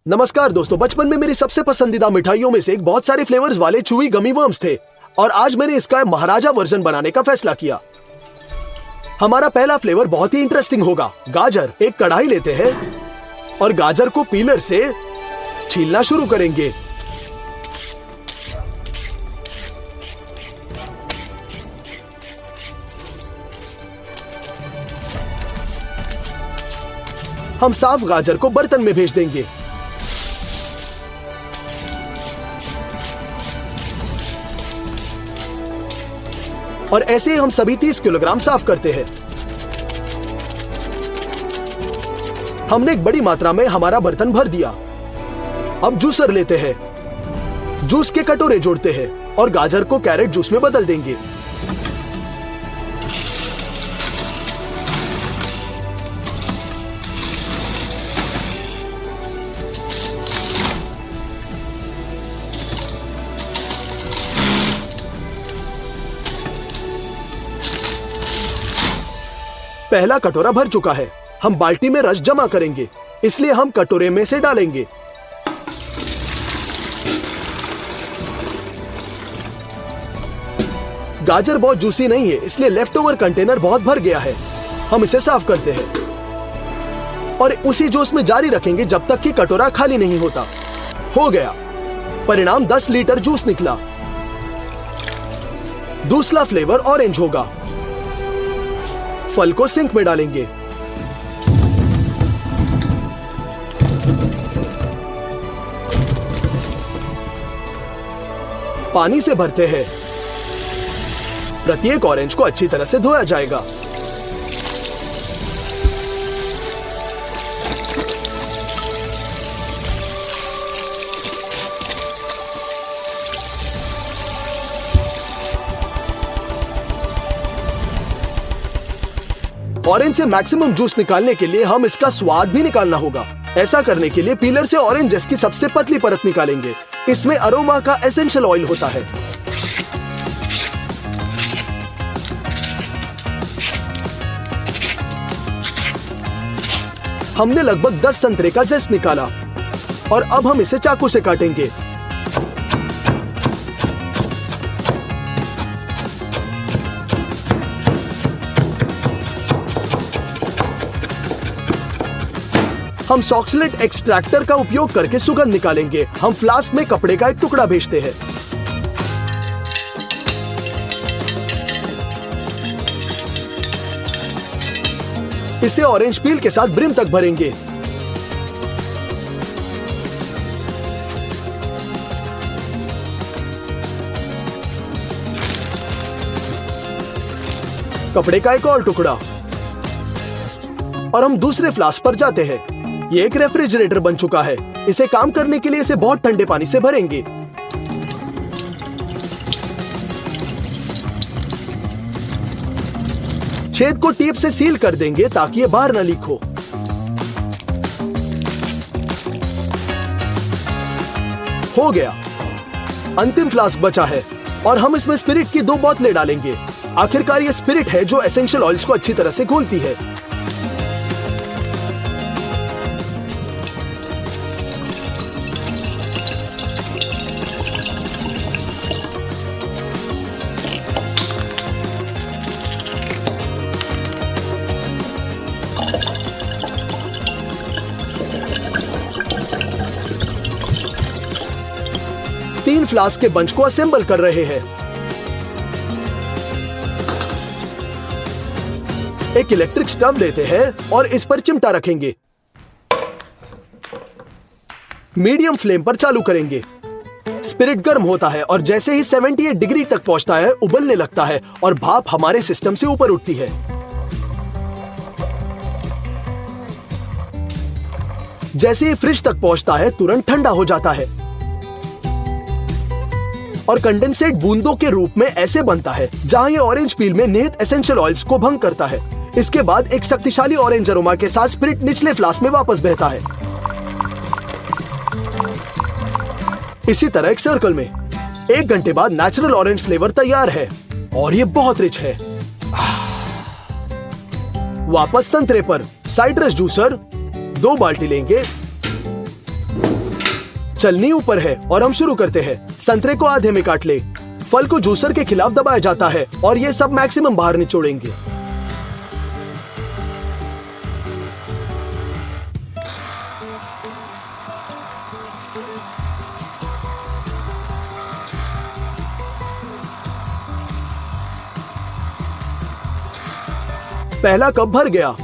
नमस्कार दोस्तों, बचपन में मेरी सबसे पसंदीदा मिठाइयों में से एक बहुत सारे फ्लेवर्स वाले चूवी गमी वर्म्स थे और आज मैंने इसका महाराजा वर्जन बनाने का फैसला किया। हमारा पहला फ्लेवर बहुत ही इंटरेस्टिंग होगा। गाजर। एक कढ़ाई लेते हैं और गाजर को पीलर से छीलना शुरू करेंगे। हम साफ गाजर को बर्तन में भेज देंगे। और ऐसे ही हम सभी 30 किलोग्राम साफ करते हैं। हमने एक बड़ी मात्रा में हमारा बर्तन भर दिया। अब जूसर लेते हैं, जूस के कटोरे जोड़ते हैं और गाजर को कैरेट जूस में बदल देंगे। पहला कटोरा भर चुका है। हम बाल्टी में रस जमा करेंगे, इसलिए हम कटोरे में से डालेंगे। गाजर बहुत जूसी नहीं है, इसलिए लेफ्ट ओवर कंटेनर बहुत भर गया है। हम इसे साफ करते हैं और उसी जोश में जारी रखेंगे जब तक कि कटोरा खाली नहीं होता। हो गया। परिणाम 10 लीटर जूस निकला। दूसरा फ्लेवर ऑरेंज होगा। फल को सिंक में डालेंगे। पानी से भरते हैं। प्रत्येक ऑरेंज को अच्छी तरह से धोया जाएगा। ऑरेंज से मैक्सिमम जूस निकालने के लिए हम इसका स्वाद भी निकालना होगा। ऐसा करने के लिए पीलर से ऑरेंज जूस की सबसे पतली परत निकालेंगे। इसमें अरोमा का एसेंशियल ऑयल होता है। हमने लगभग 10 संतरे का जूस निकाला और अब हम इसे चाकू से काटेंगे। हम सॉक्सलेट एक्सट्रैक्टर का उपयोग करके सुगंध निकालेंगे। हम फ्लास्क में कपड़े का एक टुकड़ा भेजते हैं। इसे ऑरेंज पील के साथ ब्रिम तक भरेंगे। कपड़े का एक और टुकड़ा और हम दूसरे फ्लास्क पर जाते हैं। ये एक रेफ्रिजरेटर बन चुका है। इसे काम करने के लिए इसे बहुत ठंडे पानी से भरेंगे। छेद को टेप से सील कर देंगे ताकि ये बाहर न लीक हो। हो गया। अंतिम फ्लास्क बचा है और हम इसमें स्पिरिट की 2 बोतलें डालेंगे। आखिरकार ये स्पिरिट है जो एसेंशियल ऑयल्स को अच्छी तरह से घोलती है। तीन फ्लास्क के बंच को असेंबल कर रहे हैं। एक इलेक्ट्रिक स्टव लेते हैं और इस पर चिमटा रखेंगे। मीडियम फ्लेम पर चालू करेंगे। स्पिरिट गर्म होता है और जैसे ही 78 डिग्री तक पहुंचता है उबलने लगता है और भाप हमारे सिस्टम से ऊपर उठती है। जैसे ही फ्रिज तक पहुंचता है तुरंत ठंडा हो जाता है और कंडेंसेट बूंदों के रूप में ऐसे बनता है जहां ये ऑरेंज पील में निहित एसेंशियल ऑयल्स को भंग करता है। इसके बाद एक शक्तिशाली ऑरेंज अरोमा के साथ स्पिरिट निचले फ्लास्क में वापस बहता है। इसी तरह एक सर्कल में 1 घंटे बाद नेचुरल ऑरेंज फ्लेवर तैयार है और ये बहुत रिच है। वापस संतरे पर साइट्रस जूसर 2 बाल्टी लेंगे चलनी ऊपर है और हम शुरू करते हैं। संतरे को आधे में काट ले। फल को जूसर के खिलाफ दबाया जाता है और ये सब मैक्सिमम बाहर निचोड़ेंगे। पहला कप भर गया।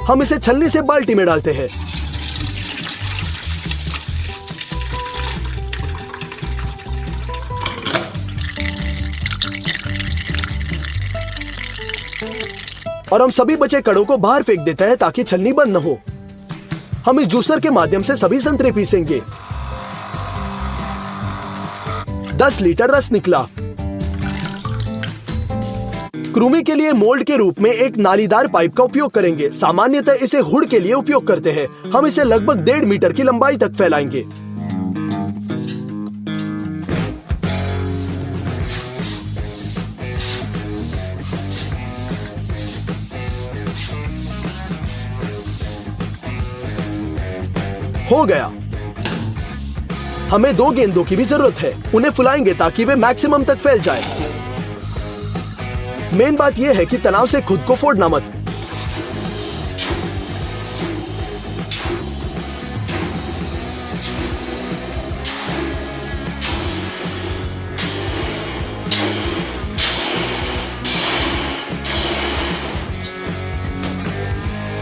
हम इसे छलनी से बाल्टी में डालते हैं। और हम सभी बचे कड़ों को बाहर फेंक देते हैं ताकि छलनी बंद न हो। हम इस जूसर के माध्यम से सभी संतरे पीसेंगे। 10 लीटर रस निकला। कृमि के लिए मोल्ड के रूप में एक नालीदार पाइप का उपयोग करेंगे। सामान्यतः इसे हुड के लिए उपयोग करते हैं। हम इसे लगभग 1.5 मीटर की लंबाई तक फैलाएंगे। हो गया। हमें 2 गेंदों की भी जरूरत है। उन्हें फुलाएंगे ताकि वे मैक्सिमम तक फैल जाए। मेन बात यह है कि तनाव से खुद को फोड़ना मत।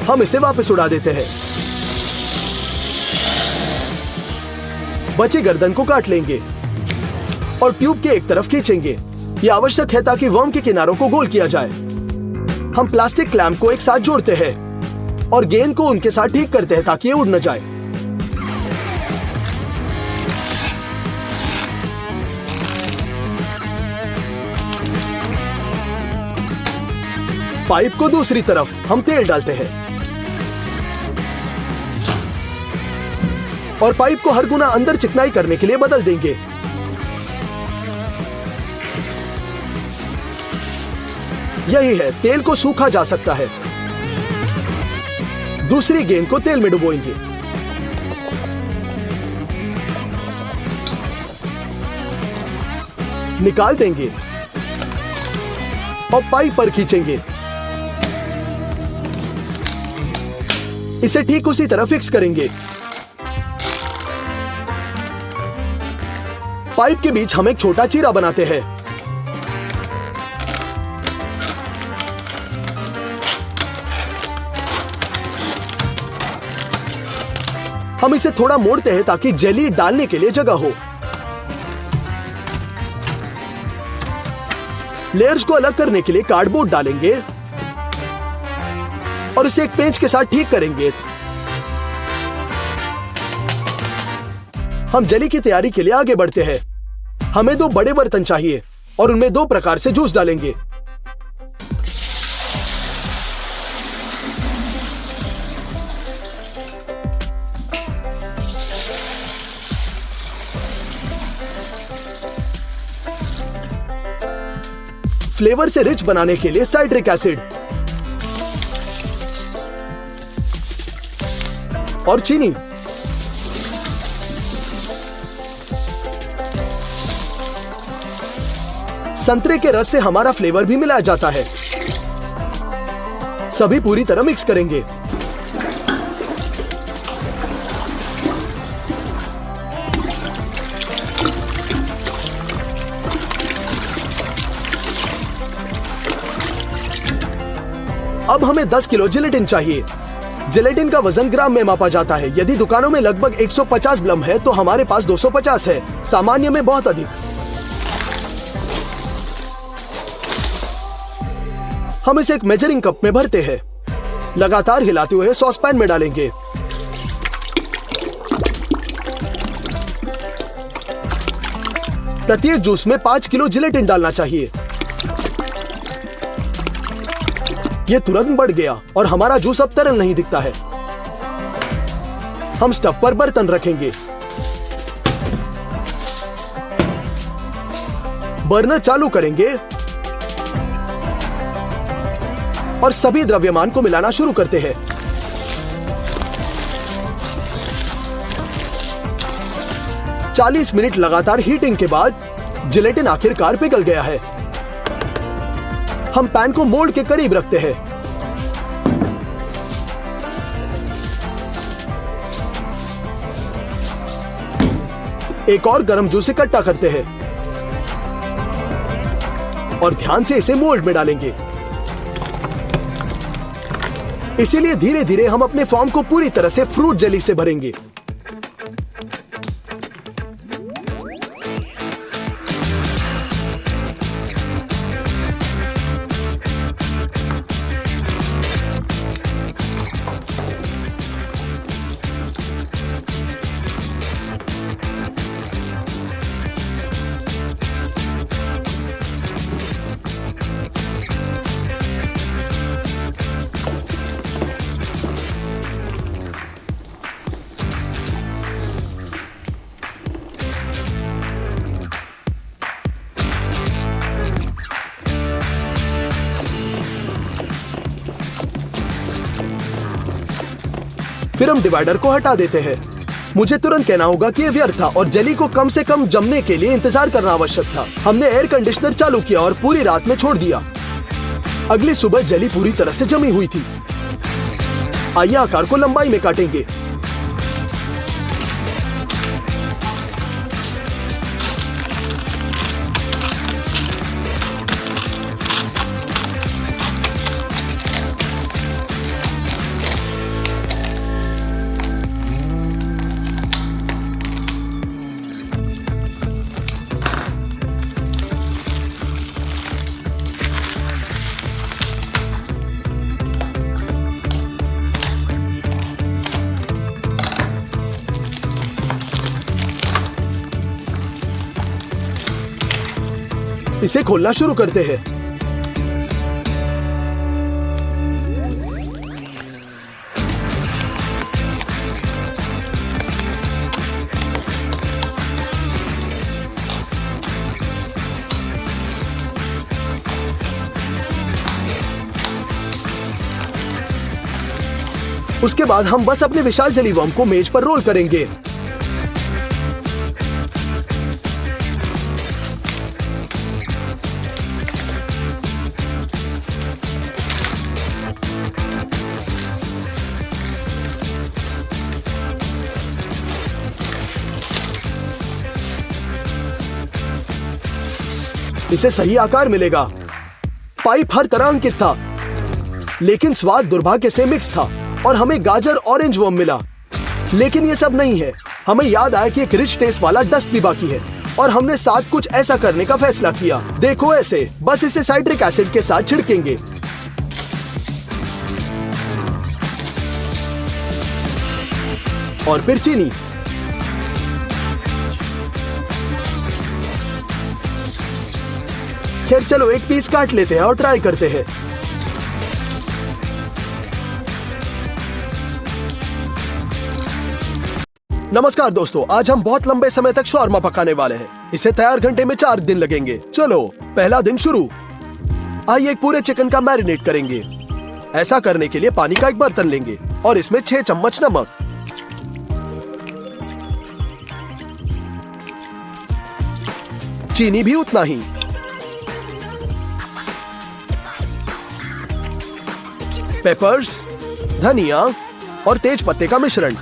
हम इसे वापस उड़ा देते हैं। बची गर्दन को काट लेंगे और ट्यूब के एक तरफ खींचेंगे। यह आवश्यक है ताकि वर्म के किनारों को गोल किया जाए। हम प्लास्टिक क्लैंप को एक साथ जोड़ते हैं और गेंद को उनके साथ ठीक करते हैं ताकि ये उड़ न जाए। पाइप को दूसरी तरफ हम तेल डालते हैं और पाइप को हर गुना अंदर चिकनाई करने के लिए बदल देंगे। यही है, तेल को सूखा जा सकता है। दूसरी गेंद को तेल में डुबोएंगे। निकाल देंगे और पाइप पर खींचेंगे। इसे ठीक उसी तरह फिक्स करेंगे। पाइप के बीच हम एक छोटा चीरा बनाते हैं। हम इसे थोड़ा मोड़ते हैं ताकि जेली डालने के लिए जगह हो। लेयर्स को अलग करने के लिए कार्डबोर्ड डालेंगे और इसे एक पेंच के साथ ठीक करेंगे। हम जेली की तैयारी के लिए आगे बढ़ते हैं। हमें 2 बड़े बर्तन चाहिए और उनमें 2 प्रकार से जूस डालेंगे। फ्लेवर से रिच बनाने के लिए साइट्रिक एसिड और चीनी। संतरे के रस से हमारा फ्लेवर भी मिलाया जाता है। सभी पूरी तरह मिक्स करेंगे। अब हमें 10 किलो जिलेटिन चाहिए। जिलेटिन का वजन ग्राम में मापा जाता है। यदि दुकानों में लगभग 150 ग्राम है तो हमारे पास 250 है। सामान्य में बहुत अधिक। हम इसे एक मेजरिंग कप में भरते हैं। लगातार हिलाते हुए सॉस पैन में डालेंगे। प्रत्येक जूस में 5 किलो जिलेटिन डालना चाहिए। यह तुरंत बढ़ गया और हमारा जूस अब तरल नहीं दिखता है। हम स्टफ पर बर्तन रखेंगे। बर्नर चालू करेंगे और सभी द्रव्यमान को मिलाना शुरू करते हैं। 40 मिनट लगातार हीटिंग के बाद जिलेटिन आखिरकार पिघल गया है। हम पैन को मोल्ड के करीब रखते हैं। एक और गर्म जूस इकट्ठा करते हैं और ध्यान से इसे मोल्ड में डालेंगे। इसीलिए धीरे धीरे हम अपने फॉर्म को पूरी तरह से फ्रूट जेली से भरेंगे। फिर हम डिवाइडर को हटा देते हैं। मुझे तुरंत कहना होगा कि यह व्यर्थ था और जेली को कम से कम जमने के लिए इंतजार करना आवश्यक था। हमने एयर कंडीशनर चालू किया और पूरी रात में छोड़ दिया। अगली सुबह जेली पूरी तरह से जमी हुई थी। आइए आकार को लंबाई में काटेंगे। इसे खोलना शुरू करते हैं। उसके बाद हम बस अपने विशाल जेली वर्म को मेज पर रोल करेंगे। इसे सही आकार मिलेगा। पाइप हर तरह अंकित था, लेकिन स्वाद दुर्भाग्य से मिक्स था और हमें गाजर ऑरेंज वर्म मिला। लेकिन ये सब नहीं है। हमें याद आया कि एक रिच टेस्ट वाला डस्ट भी बाकी है और हमने साथ कुछ ऐसा करने का फैसला किया। देखो ऐसे, बस इसे साइट्रिक एसिड के साथ छिड़केंगे। और फिर चीनी। खैर चलो एक पीस काट लेते हैं और ट्राई करते हैं। नमस्कार दोस्तों, आज हम बहुत लंबे समय तक शॉर्मा पकाने वाले हैं। इसे तैयार घंटे में 4 दिन लगेंगे। चलो पहला दिन शुरू। आइए एक पूरे चिकन का मैरिनेट करेंगे। ऐसा करने के लिए पानी का एक बर्तन लेंगे और इसमें 6 चम्मच नमक, चीनी भी उतना ही, पेपर्स, धनिया और तेज पत्ते का मिश्रण।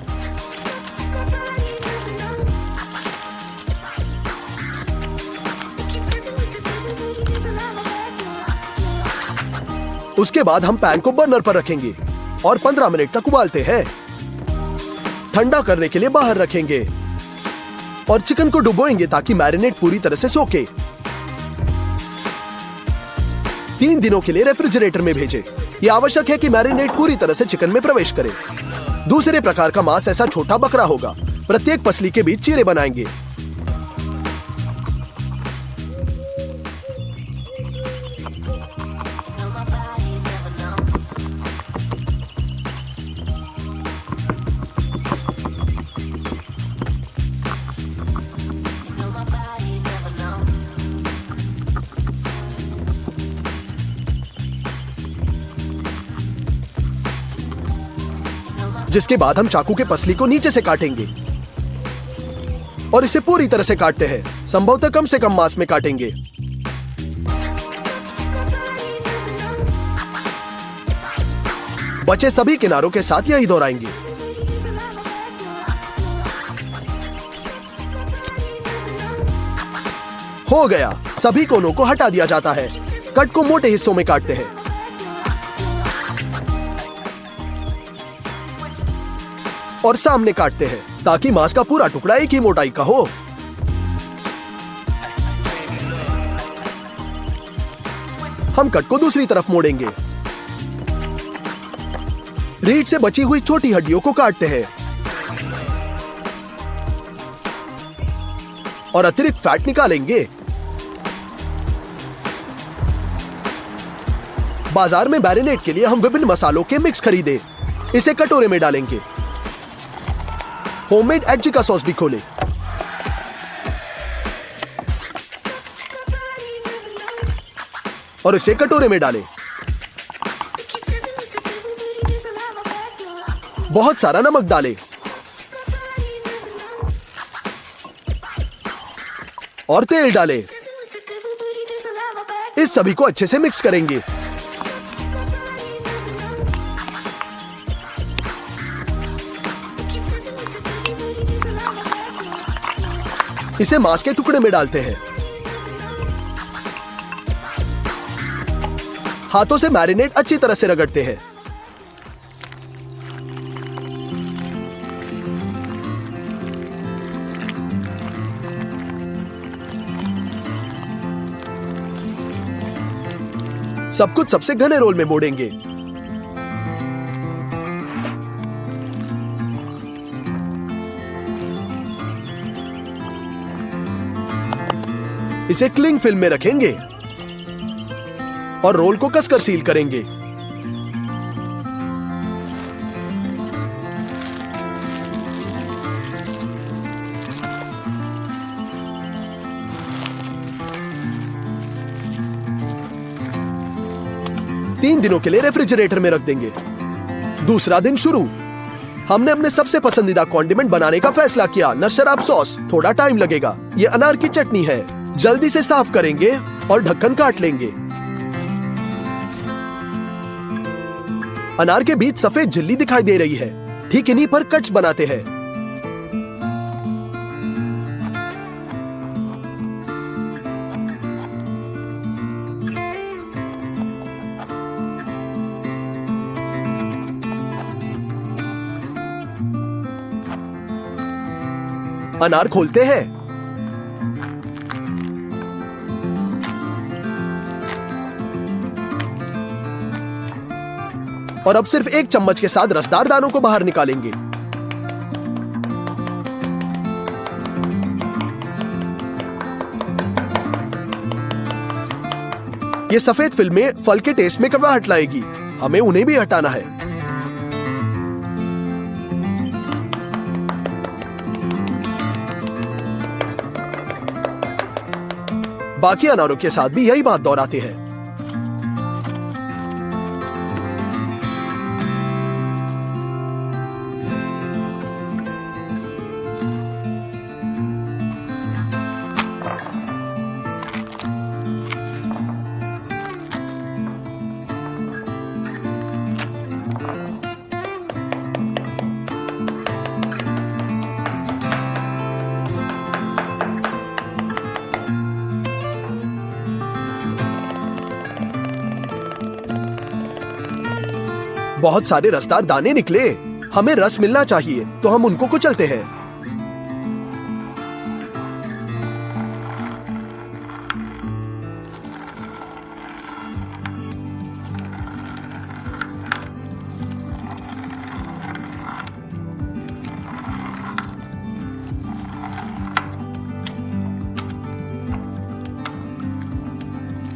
उसके बाद हम पैन को बर्नर पर रखेंगे और 15 मिनट तक उबालते हैं। ठंडा करने के लिए बाहर रखेंगे और चिकन को डुबोएंगे ताकि मैरिनेट पूरी तरह से सोखे। 3 दिनों के लिए रेफ्रिजरेटर में भेजें। यह आवश्यक है कि मैरिनेट पूरी तरह से चिकन में प्रवेश करे। दूसरे प्रकार का मांस ऐसा छोटा बकरा होगा। प्रत्येक पसली के बीच चीरे बनाएंगे। जिसके बाद हम चाकू के पसली को नीचे से काटेंगे। और इसे पूरी तरह से काटते हैं। संभवतः कम से कम मांस में काटेंगे। बचे सभी किनारों के साथ यही दोहराएंगे। हो गया। सभी कोनों को हटा दिया जाता है। कट को मोटे हिस्सों में काटते हैं और सामने काटते हैं ताकि मांस का पूरा टुकड़ा एक ही मोटाई का हो। हम कट को दूसरी तरफ मोड़ेंगे। रीढ़ से बची हुई छोटी हड्डियों को काटते हैं और अतिरिक्त फैट निकालेंगे। बाजार में मैरिनेट के लिए हम विभिन्न मसालों के मिक्स खरीदे। इसे कटोरे में डालेंगे। होममेड एडजिका सॉस भी खोले और इसे कटोरे में डालें। बहुत सारा नमक डालें और तेल डालें। इस सभी को अच्छे से मिक्स करेंगे। इसे मांस के टुकड़े में डालते हैं। हाथों से मैरिनेट अच्छी तरह से रगड़ते हैं। सब कुछ सबसे घने रोल में मोड़ेंगे। इसे क्लिंग फिल्म में रखेंगे और रोल को कसकर सील करेंगे। तीन दिनों के लिए रेफ्रिजरेटर में रख देंगे। दूसरा दिन शुरू। हमने अपने सबसे पसंदीदा कॉन्डिमेंट बनाने का फैसला किया, नरशराब सॉस। थोड़ा टाइम लगेगा। ये अनार की चटनी है। जल्दी से साफ करेंगे और ढक्कन काट लेंगे। अनार के बीच सफेद झिल्ली दिखाई दे रही है। ठीक इन्हीं पर कट्स बनाते हैं। अनार खोलते हैं और अब सिर्फ एक चम्मच के साथ रसदार दानों को बाहर निकालेंगे। ये सफेद फिल्में फल के टेस्ट में कड़वाहट लाएगी। हमें उन्हें भी हटाना है। बाकी अनारों के साथ भी यही बात दोहराते हैं। बहुत सारे रसदार दाने निकले। हमें रस मिलना चाहिए, तो हम उनको कुचलते हैं।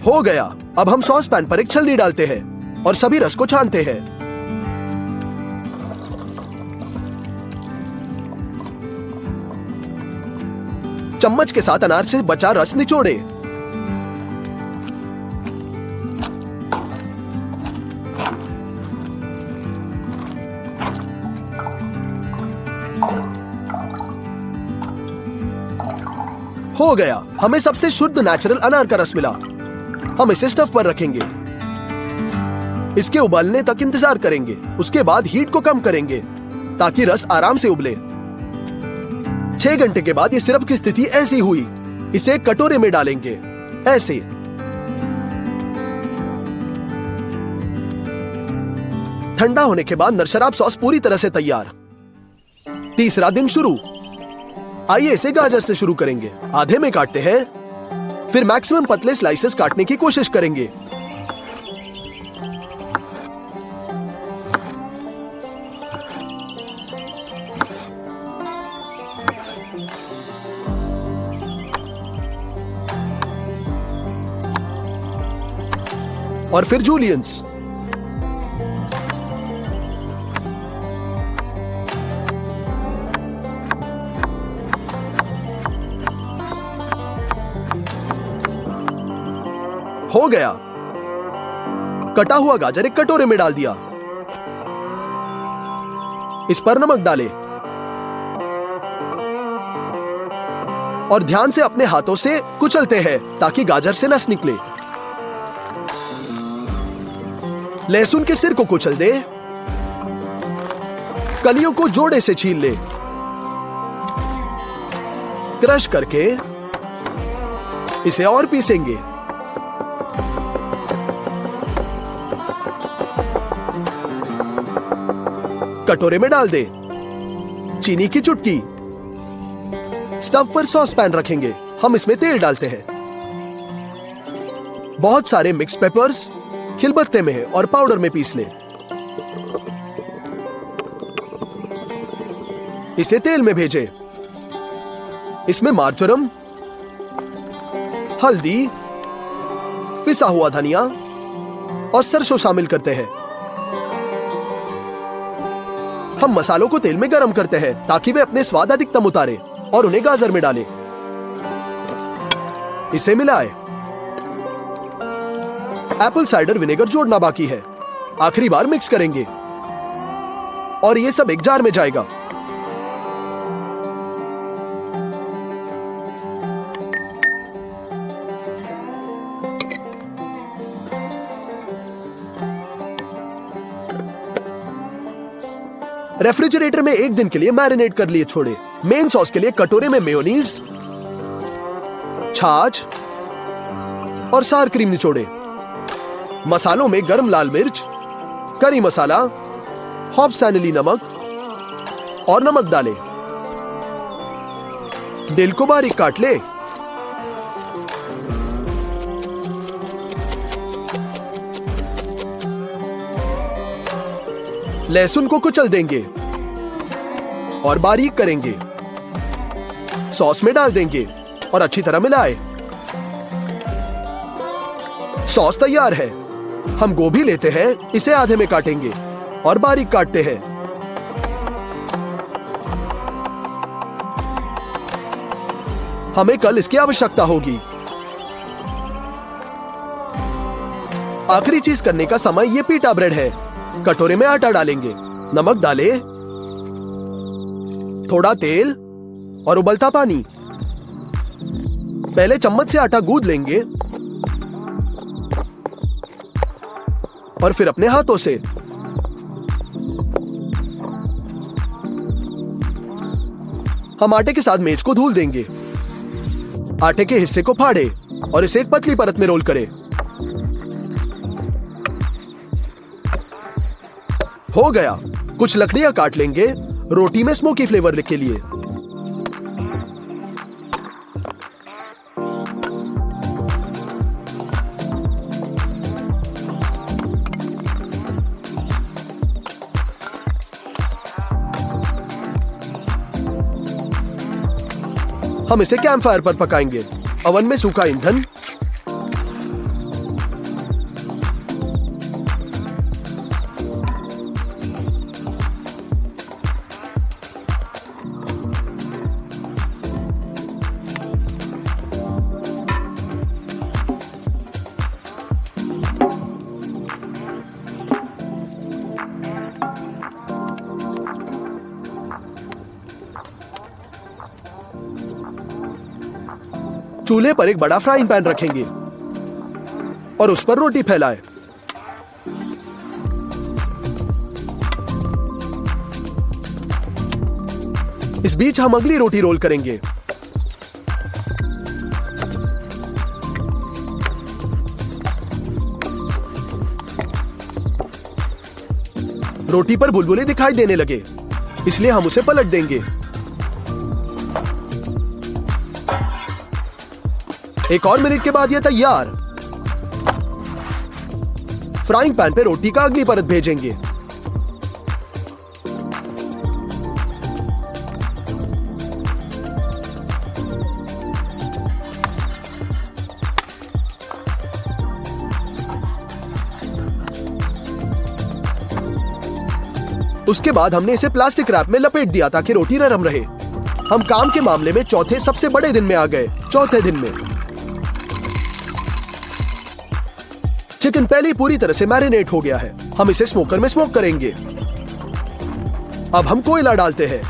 हो गया। अब हम सॉस पैन पर एक छलनी डालते हैं और सभी रस को छानते हैं। चम्मच के साथ अनार से बचा रस निचोड़े। हो गया, हमें सबसे शुद्ध नेचुरल अनार का रस मिला। हम इसे स्टफ पर रखेंगे, इसके उबलने तक इंतजार करेंगे। उसके बाद हीट को कम करेंगे ताकि रस आराम से उबले। 6 घंटे के बाद ये सिरप की स्थिति ऐसी हुई। इसे एक कटोरे में डालेंगे, ऐसे। ठंडा होने के बाद नरशराब सॉस पूरी तरह से तैयार। तीसरा दिन शुरू। आइए इसे गाजर से शुरू करेंगे। आधे में काटते हैं, फिर मैक्सिमम पतले स्लाइसेस काटने की कोशिश करेंगे। और फिर जूलियंस। हो गया। कटा हुआ गाजर एक कटोरे में डाल दिया। इस पर नमक डालें और ध्यान से अपने हाथों से कुचलते हैं ताकि गाजर से नस निकले। लहसुन के सिर को कुचल दे। कलियों को जोड़े से छील ले। क्रश करके इसे और पीसेंगे। कटोरे में डाल दे। चीनी की चुटकी। स्टव पर सॉस पैन रखेंगे। हम इसमें तेल डालते हैं। बहुत सारे मिक्स पेपर्स खिलबत्ते में है और पाउडर में पीस ले। इसे तेल में भेजें। इसमें मार्जोरम, हल्दी, पिसा हुआ धनिया और सरसों शामिल करते हैं। हम मसालों को तेल में गरम करते हैं ताकि वे अपने स्वाद अधिकतम उतारे और उन्हें गाजर में डालें। इसे मिलाएं। एप्पल साइडर विनेगर जोड़ना बाकी है। आखिरी बार मिक्स करेंगे और यह सब एक जार में जाएगा। रेफ्रिजरेटर में 1 दिन के लिए मैरिनेट कर लिए छोड़े। मेन सॉस के लिए कटोरे में मेयोनीज, छाछ और सार क्रीम निचोड़े। मसालों में गरम लाल मिर्च, करी मसाला, हॉप सैनली नमक और नमक डालें। दिल को बारीक काट ले। लहसुन को कुचल देंगे और बारीक करेंगे। सॉस में डाल देंगे और अच्छी तरह मिलाएं। सॉस तैयार है। हम गोभी लेते हैं, इसे आधे में काटेंगे और बारीक काटते हैं। हमें कल इसकी आवश्यकता होगी। आखिरी चीज करने का समय ये पीटा ब्रेड है। कटोरे में आटा डालेंगे, नमक डालें, थोड़ा तेल और उबलता पानी। पहले चम्मच से आटा गूंद लेंगे और फिर अपने हाथों से। हम आटे के साथ मेज को धुल देंगे। आटे के हिस्से को फाड़े और इसे एक पतली परत में रोल करें। हो गया। कुछ लकड़ियां काट लेंगे रोटी में स्मोकी फ्लेवर के लिए। हम इसे कैंप फायर पर पकाएंगे। ओवन में सूखा ईंधन, चूल्हे पर एक बड़ा फ्राइंग पैन रखेंगे और उस पर रोटी फैलाएं। इस बीच हम अगली रोटी रोल करेंगे। रोटी पर बुलबुले दिखाई देने लगे, इसलिए हम उसे पलट देंगे। एक और मिनट के बाद यह तैयार। फ्राइंग पैन पे रोटी का अगली परत भेजेंगे। उसके बाद हमने इसे प्लास्टिक रैप में लपेट दिया ताकि रोटी नरम रहे। हम काम के मामले में चौथे सबसे बड़े दिन में आ गए। चौथे दिन में चिकन पहले ही पूरी तरह से मैरिनेट हो गया है। हम इसे स्मोकर में स्मोक करेंगे। अब हम कोयला डालते हैं,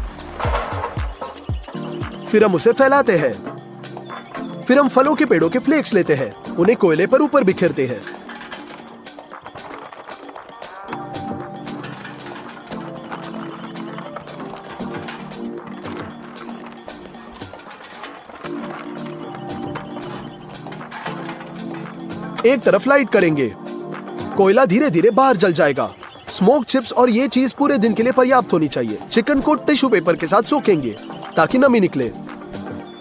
फिर हम उसे फैलाते हैं। फिर हम फलों के पेड़ों के फ्लेक्स लेते हैं, उन्हें कोयले पर ऊपर बिखेरते हैं। एक तरफ लाइट करेंगे, कोयला धीरे धीरे बाहर जल जाएगा। स्मोक चिप्स और ये चीज पूरे दिन के लिए पर्याप्त होनी चाहिए। चिकन को टिश्यू पेपर के साथ सोखेंगे ताकि नमी निकले।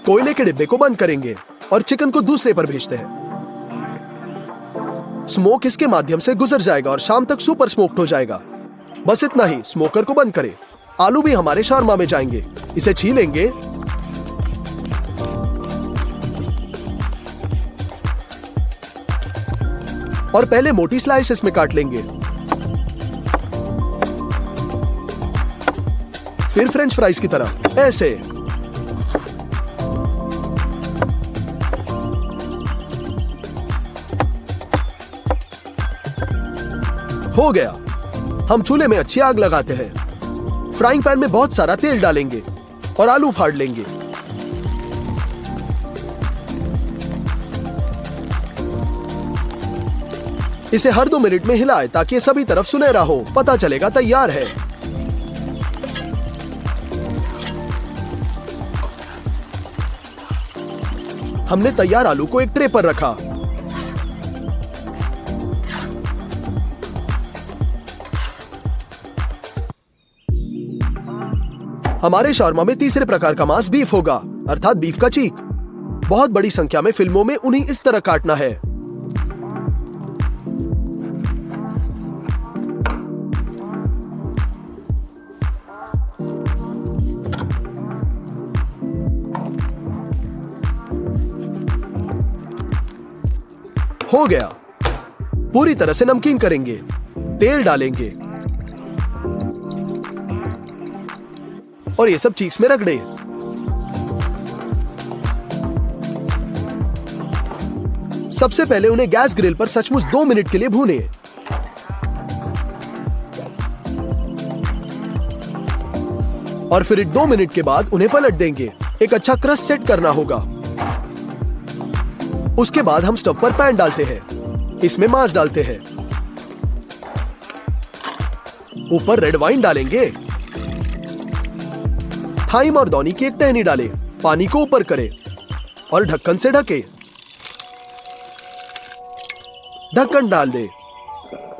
कोयले के डिब्बे को बंद करेंगे और चिकन को दूसरे पर भेजते हैं। स्मोक इसके माध्यम से गुजर जाएगा और शाम तक सुपर स्मोक्ड हो जाएगा। बस इतना ही। स्मोकर को बंद करें। आलू भी हमारे शॉर्मा में जाएंगे। इसे छीलेंगे और पहले मोटी स्लाइसेस में काट लेंगे। फिर फ्रेंच फ्राइज की तरह ऐसे। हो गया। हम चूल्हे में अच्छी आग लगाते हैं। फ्राइंग पैन में बहुत सारा तेल डालेंगे और आलू फाड़ लेंगे। इसे हर 2 मिनट में हिलाएं ताकि सभी तरफ सुनहरा हो। पता चलेगा तैयार है। हमने तैयार आलू को एक ट्रे पर रखा। हमारे शॉर्मा में तीसरे प्रकार का मांस बीफ होगा, अर्थात बीफ का चीक। बहुत बड़ी संख्या में फिल्मों में उन्हें इस तरह काटना है। हो गया। पूरी तरह से नमकीन करेंगे। तेल डालेंगे और ये सब चीक्स में रगड़े। सबसे पहले उन्हें गैस ग्रिल पर सचमुच 2 मिनट के लिए भूनें। और फिर 2 मिनट के बाद उन्हें पलट देंगे। एक अच्छा क्रस्ट सेट करना होगा। उसके बाद हम स्टव पर पैन डालते हैं। इसमें मांस डालते हैं। ऊपर रेड वाइन डालेंगे। थाइम और दौनी की एक टहनी डालें। पानी को ऊपर करें और ढक्कन से ढके। ढक्कन डाल दे।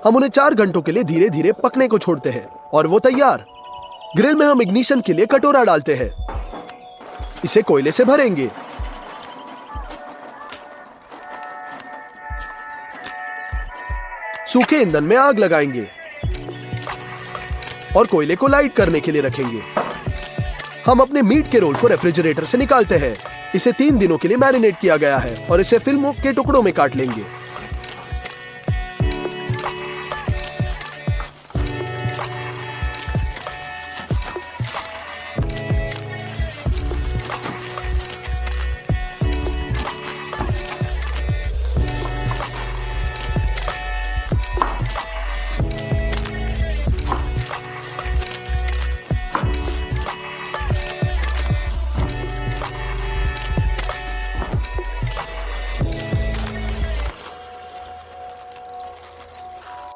हम उन्हें 4 घंटों के लिए धीरे धीरे पकने को छोड़ते हैं और वो तैयार। ग्रिल में हम इग्निशन के लिए कटोरा डालते हैं। इसे कोयले से भरेंगे। सूखे ईंधन में आग लगाएंगे और कोयले को लाइट करने के लिए रखेंगे। हम अपने मीट के रोल को रेफ्रिजरेटर से निकालते हैं। इसे 3 दिनों के लिए मैरिनेट किया गया है और इसे फिल्मों के टुकड़ों में काट लेंगे।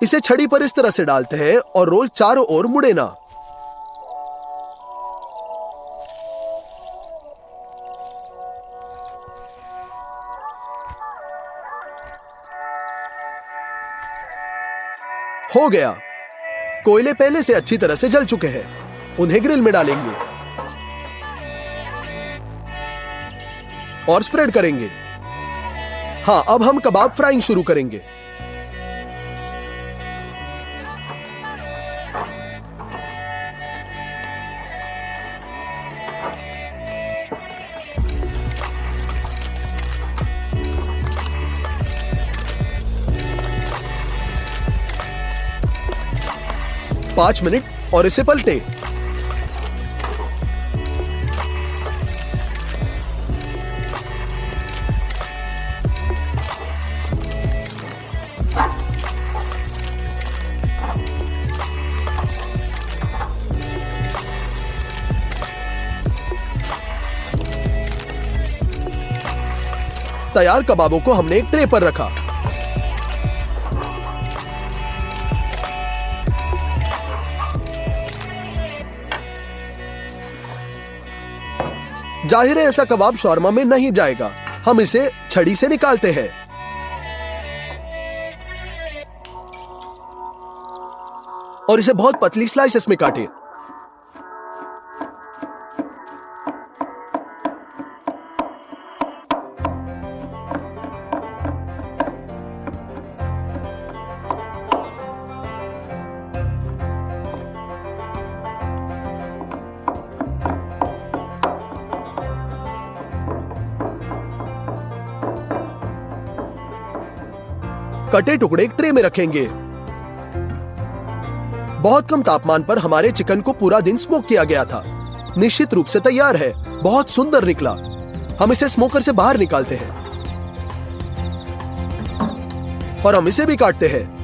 इसे छड़ी पर इस तरह से डालते हैं और रोल चारों ओर मुड़े ना। हो गया। कोयले पहले से अच्छी तरह से जल चुके हैं। उन्हें ग्रिल में डालेंगे और स्प्रेड करेंगे। हाँ, अब हम कबाब फ्राइंग शुरू करेंगे। पांच मिनट और इसे पलटे। तैयार कबाबों को हमने एक ट्रे पर रखा। जाहिर है ऐसा कबाब शॉर्मा में नहीं जाएगा। हम इसे छड़ी से निकालते हैं और इसे बहुत पतली स्लाइसेस में काटें। कटे टुकड़े एक ट्रे में रखेंगे। बहुत कम तापमान पर हमारे चिकन को पूरा दिन स्मोक किया गया था। निश्चित रूप से तैयार है। बहुत सुंदर निकला। हम इसे स्मोकर से बाहर निकालते हैं और हम इसे भी काटते हैं।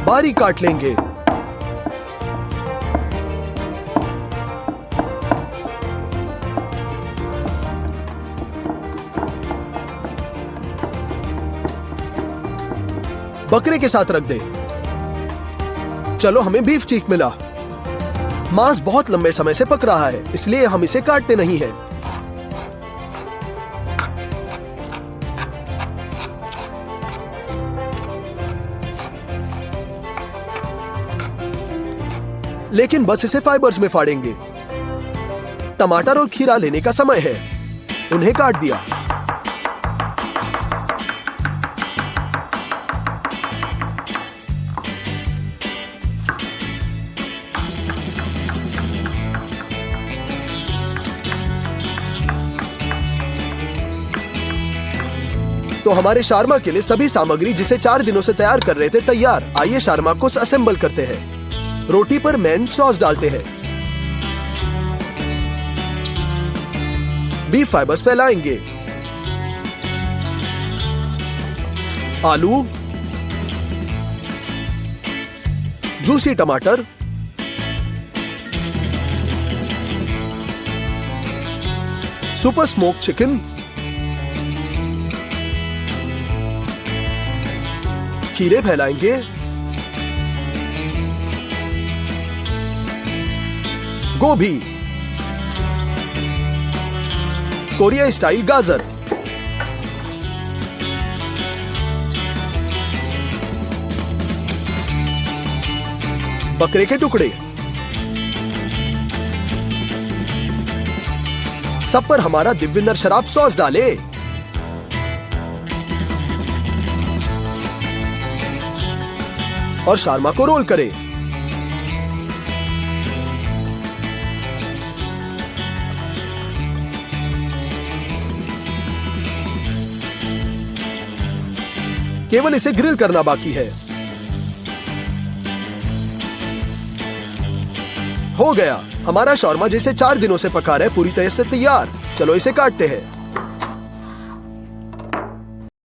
बारीक काट लेंगे। बकरे के साथ रख दे। चलो, हमें बीफ चीक मिला। मांस बहुत लंबे समय से पक रहा है, इसलिए हम इसे काटते नहीं हैं। लेकिन बस इसे फाइबर्स में फाड़ेंगे। टमाटर और खीरा लेने का समय है। उन्हें काट दिया। तो हमारे शार्मा के लिए सभी सामग्री जिसे 4 दिनों से तैयार कर रहे थे तैयार। आइए शार्मा को असेंबल करते हैं। रोटी पर मैन सॉस डालते हैं। बीफ फाइबर्स फैलाएंगे। आलू, जूसी टमाटर, सुपर स्मोक चिकन, खीरे फैलाएंगे। गोभी, कोरिया स्टाइल गाजर, बकरे के टुकड़े। सब पर हमारा दिव्यनर शराब सॉस डाले। और शार्मा को रोल करें। केवल इसे ग्रिल करना बाकी है। हो गया, हमारा शौरमा जिसे 4 दिनों से पका रहे पूरी तरह से तैयार। चलो इसे काटते हैं।